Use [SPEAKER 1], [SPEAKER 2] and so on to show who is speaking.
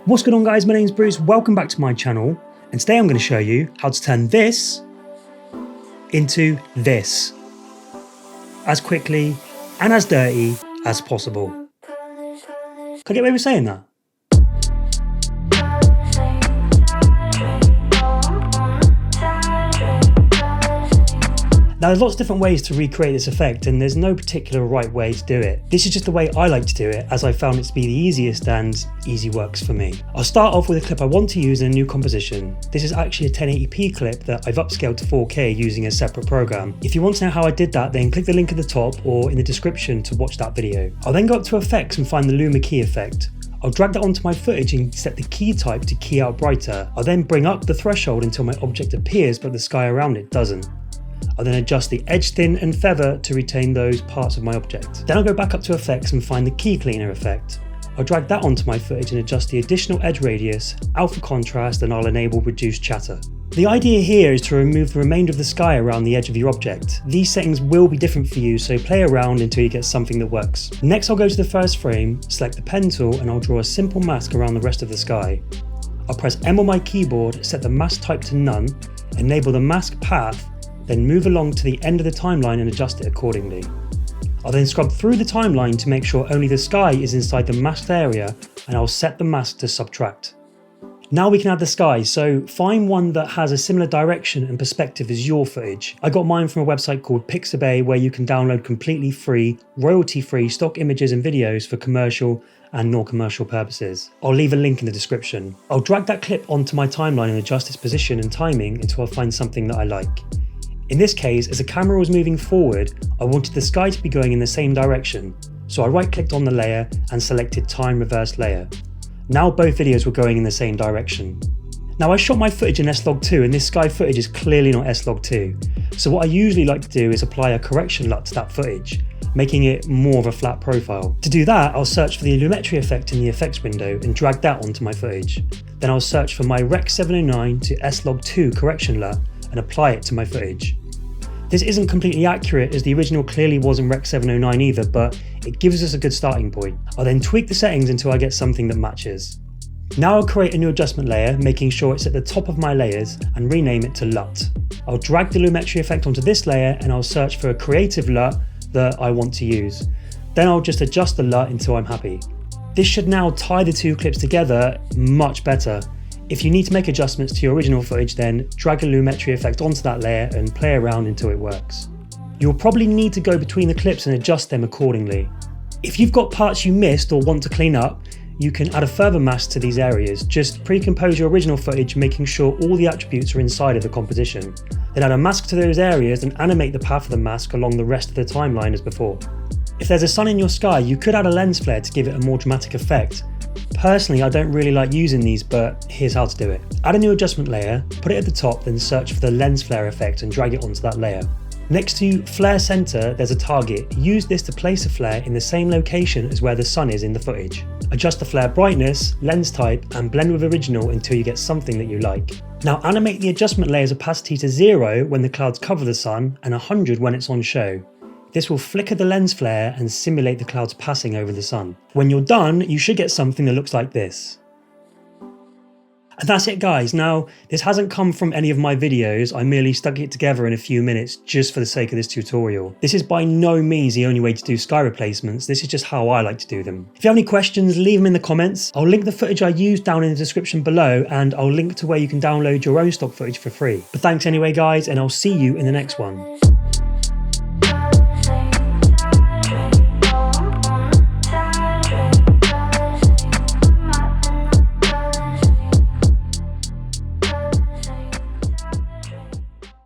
[SPEAKER 1] What's going on guys, my name's Bruce, welcome back to my channel, and today I'm going to show you how to turn this into this, as quickly and as dirty as possible. Can I get away with saying that? Now there's lots of different ways to recreate this effect and there's no particular right way to do it. This is just the way I like to do it, as I found it to be the easiest and easy works for me. I'll start off with a clip I want to use in a new composition. This is actually a 1080p clip that I've upscaled to 4K using a separate program. If you want to know how I did that, then click the link at the top or in the description to watch that video. I'll then go up to effects and find the Luma key effect. I'll drag that onto my footage and set the key type to key out brighter. I'll then bring up the threshold until my object appears but the sky around it doesn't. I'll then adjust the edge thin and feather to retain those parts of my object. Then I'll go back up to effects and find the key cleaner effect. I'll drag that onto my footage and adjust the additional edge radius, alpha contrast, and I'll enable reduce chatter. The idea here is to remove the remainder of the sky around the edge of your object. These settings will be different for you, so play around until you get something that works. Next I'll go to the first frame, select the pen tool, and I'll draw a simple mask around the rest of the sky. I'll press M on my keyboard, set the mask type to none, enable the mask path, then move along to the end of the timeline and adjust it accordingly. I'll then scrub through the timeline to make sure only the sky is inside the masked area, and I'll set the mask to subtract. Now we can add the sky, so find one that has a similar direction and perspective as your footage. I got mine from a website called Pixabay where you can download completely free, royalty-free stock images and videos for commercial and non-commercial purposes. I'll leave a link in the description. I'll drag that clip onto my timeline and adjust its position and timing until I find something that I like. In this case, as the camera was moving forward, I wanted the sky to be going in the same direction, so I right-clicked on the layer and selected Time Reverse Layer. Now both videos were going in the same direction. Now I shot my footage in S-Log2 and this sky footage is clearly not S-Log2, so what I usually like to do is apply a correction LUT to that footage, making it more of a flat profile. To do that, I'll search for the Lumetri effect in the effects window and drag that onto my footage. Then I'll search for my Rec 709 to S-Log2 correction LUT and apply it to my footage. This isn't completely accurate as the original clearly wasn't Rec 709 either, but it gives us a good starting point. I'll then tweak the settings until I get something that matches. Now I'll create a new adjustment layer, making sure it's at the top of my layers and rename it to LUT. I'll drag the Lumetri effect onto this layer and I'll search for a creative LUT that I want to use. Then I'll just adjust the LUT until I'm happy. This should now tie the two clips together much better. If you need to make adjustments to your original footage, then drag a Lumetri effect onto that layer and play around until it works. You'll probably need to go between the clips and adjust them accordingly. If you've got parts you missed or want to clean up, you can add a further mask to these areas. Just pre-compose your original footage, making sure all the attributes are inside of the composition. Then add a mask to those areas and animate the path of the mask along the rest of the timeline as before. If there's a sun in your sky, you could add a lens flare to give it a more dramatic effect. Personally, I don't really like using these, but here's how to do it. Add a new adjustment layer, put it at the top, then search for the lens flare effect and drag it onto that layer. Next to flare center, there's a target. Use this to place a flare in the same location as where the sun is in the footage. Adjust the flare brightness, lens type, and blend with original until you get something that you like. Now animate the adjustment layer's opacity to 0 when the clouds cover the sun and 100 when it's on show. This will flicker the lens flare and simulate the clouds passing over the sun. When you're done, you should get something that looks like this. And that's it guys. Now, this hasn't come from any of my videos, I merely stuck it together in a few minutes just for the sake of this tutorial. This is by no means the only way to do sky replacements, this is just how I like to do them. If you have any questions, leave them in the comments. I'll link the footage I used down in the description below, and I'll link to where you can download your own stock footage for free. But thanks anyway guys, and I'll see you in the next one.